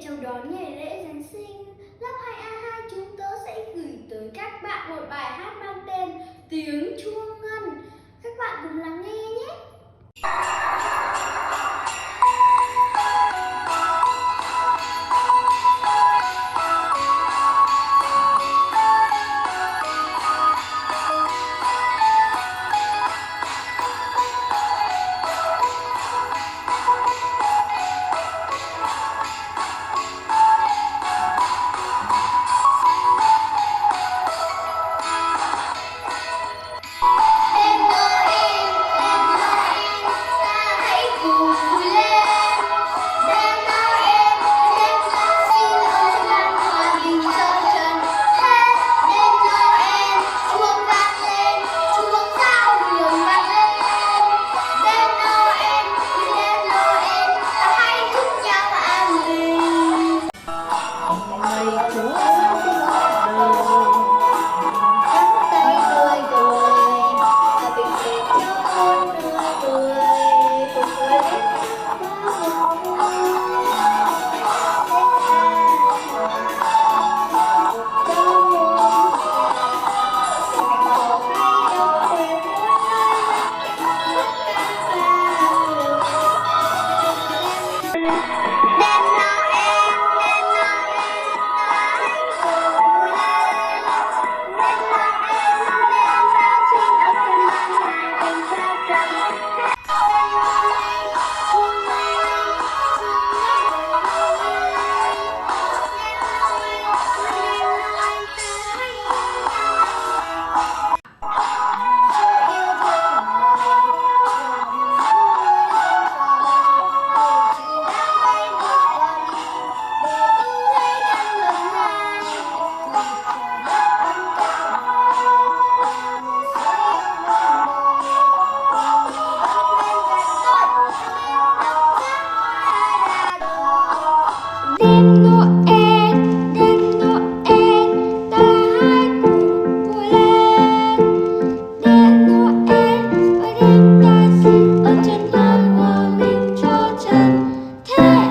để chào đón ngày lễ Giáng sinh, lớp 2A2 chúng tớ sẽ gửi tới các bạn một bài hát mang tên Tiếng Chuông Ngân. Các bạn cùng lắng nghe nhé. Đêm Noel, đêm Noel, ta hãy cùng vui lên. Đêm Noel, ở đêm ta xin ở chân non hòa mình cho chân thế.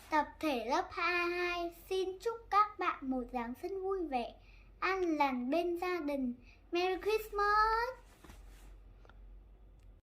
Tập thể lớp 2A2 xin chúc các bạn một Giáng sinh vui vẻ, an lành bên gia đình. Merry Christmas!